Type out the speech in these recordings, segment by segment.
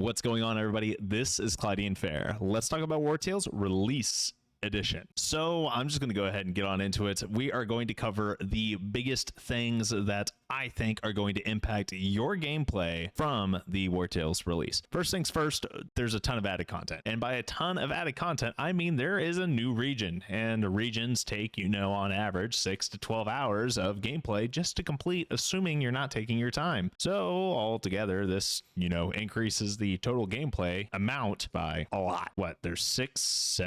What's going on, everybody? This is Clydean Fair. Let's talk about Wartales Release Edition. So I'm just going to go ahead and get on into it. We are going to cover the biggest things that I think are going to impact your gameplay from the Wartales release. First things first, there's a ton of added content. And by a ton of added content, I mean there is a new region. And regions take, on average 6 to 12 hours of gameplay just to complete, assuming you're not taking your time. So altogether, this, increases the total gameplay amount by a lot. What, there's 6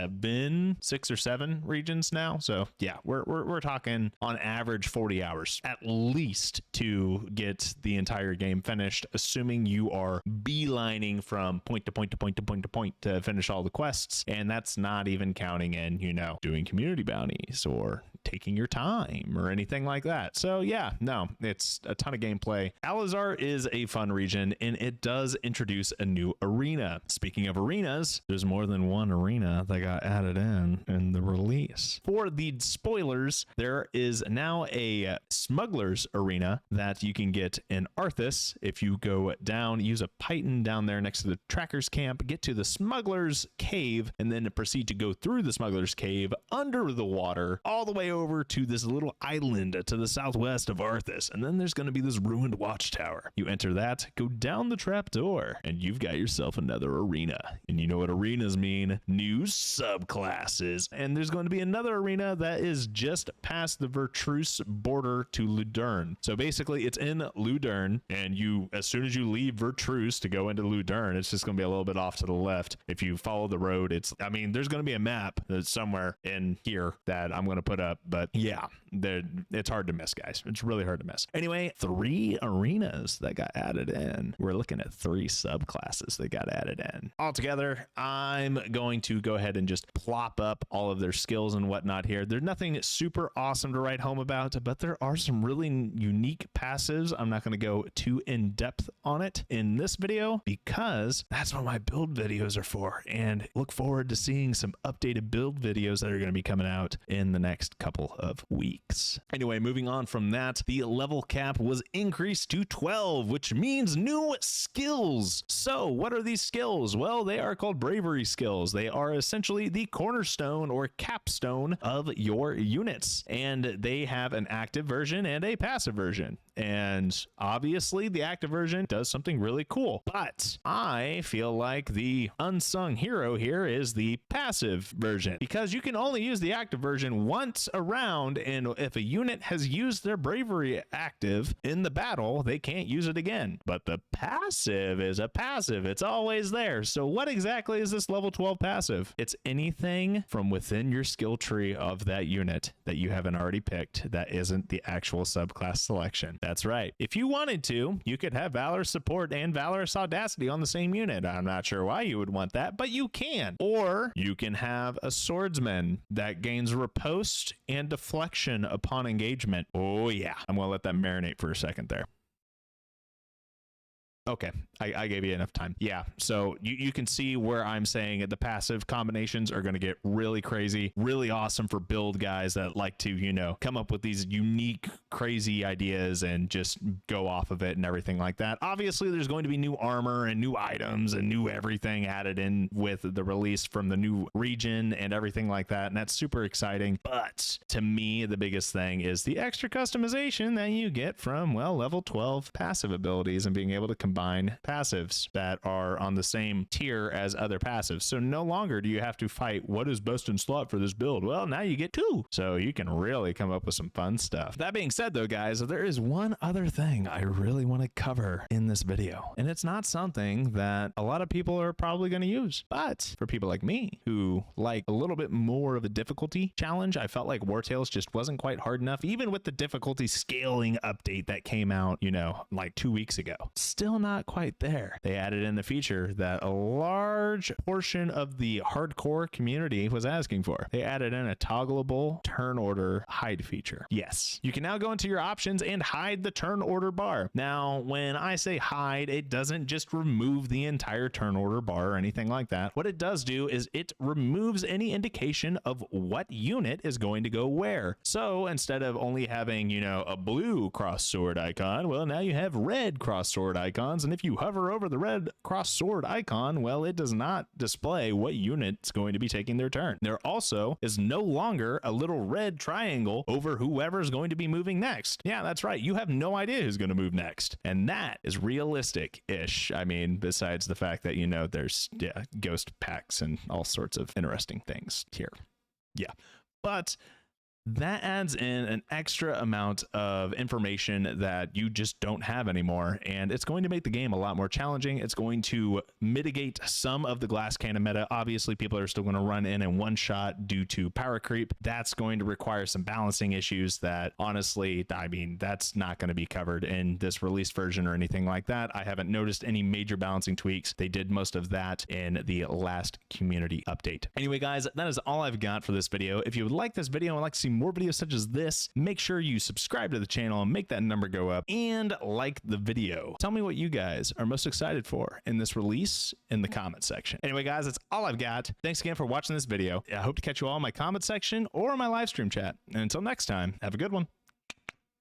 or 7 regions now. So yeah, we're talking on average 40 hours at least to get the entire game finished, assuming you are beelining from point to point to point to point to point to finish all the quests. And that's not even counting in, doing community bounties or taking your time or anything like that. So yeah, no, it's a ton of gameplay. Alazaar is a fun region, and it does introduce a new arena. Speaking of arenas, there's more than one arena that got added in the release. For the spoilers, there is now a smugglers arena that you can get in Arthas. If you go down, use a python down there next to the trackers camp, get to the smugglers cave, and then proceed to go through the smugglers cave under the water all the way over to this little island to the southwest of Arthas. And then there's going to be this ruined watchtower. You enter that, go down the trapdoor, and you've got yourself another arena. And you know what arenas mean? New subclasses. And there's going to be another arena that is just past the Vertreuse border to Ludern. So basically it's in Ludern, and as soon as you leave Vertreuse to go into Ludern, it's just going to be a little bit off to the left. If you follow the road, there's going to be a map that's somewhere in here that I'm going to put up, but yeah, it's hard to miss, guys. It's really hard to miss. Anyway, 3 arenas that got added in. We're looking at 3 subclasses that got added in. Altogether, I'm going to go ahead and just plop up all of their skills and whatnot here. There's nothing super awesome to write home about, but there are some really unique passives. I'm not going to go too in depth on it in this video because that's what my build videos are for. And look forward to seeing some updated build videos that are going to be coming out in the next couple of weeks. Anyway, moving on from that, the level cap was increased to 12, which means new skills. So what are these skills? Well, they are called Bravery skills. They are essentially the cornerstone or capstone of your units, and they have an active version and a passive version. And obviously the active version does something really cool, but I feel like the unsung hero here is the passive version, because you can only use the active version once around, and if a unit has used their bravery active in the battle, they can't use it again. But the passive is a passive. It's always there. So what exactly is this level 12 passive? It's anything from within your skill tree of that unit that you haven't already picked that isn't the actual subclass selection. That's right. If you wanted to, you could have Valorous Support and Valorous Audacity on the same unit. I'm not sure why you would want that, but you can. Or you can have a Swordsman that gains riposte and deflection upon engagement. Oh yeah. I'm going to let that marinate for a second there. Okay, I gave you enough time. Yeah, so you can see where I'm saying the passive combinations are going to get really crazy, really awesome for build guys that like to, come up with these unique, crazy ideas and just go off of it and everything like that. Obviously, there's going to be new armor and new items and new everything added in with the release from the new region and everything like that, and that's super exciting. But to me, the biggest thing is the extra customization that you get from, well, level 12 passive abilities and being able to combine passives that are on the same tier as other passives. So no longer do you have to fight what is best in slot for this build. Well, now you get 2. So you can really come up with some fun stuff. That being said though, guys, there is one other thing I really want to cover in this video. And it's not something that a lot of people are probably going to use. But for people like me who like a little bit more of a difficulty challenge, I felt like Wartales just wasn't quite hard enough, even with the difficulty scaling update that came out, like 2 weeks ago. Still not quite there. They added in the feature that a large portion of the hardcore community was asking for. They added in a toggleable turn order hide feature. Yes, you can now go into your options and hide the turn order bar. Now, when I say hide, it doesn't just remove the entire turn order bar or anything like that. What it does do is it removes any indication of what unit is going to go where. So instead of only having, a blue cross sword icon, well, now you have red cross sword icons icons, and if you hover over the red cross sword icon, well, it does not display what unit's going to be taking their turn. There also is no longer a little red triangle over whoever's going to be moving next. Yeah, that's right. You have no idea who's going to move next. And that is realistic-ish. I mean, besides the fact that, you know, there's ghost packs and all sorts of interesting things here. Yeah. But that adds in an extra amount of information that you just don't have anymore, and it's going to make the game a lot more challenging. It's going to mitigate some of the glass cannon meta. Obviously, people are still going to run in one shot due to power creep. That's going to require some balancing issues that, honestly, I mean, that's not going to be covered in this released version or anything like that. I haven't noticed any major balancing tweaks. They did most of that in the last community update. Anyway, guys, that is all I've got for this video. If you would like this video and would like to see more videos such as this, make sure you subscribe to the channel and make that number go up, and like the video. Tell me what you guys are most excited for in this release in the comment section. Anyway, guys, that's all I've got. Thanks again for watching this video. I hope to catch you all in my comment section or my live stream chat. And until next time, have a good one.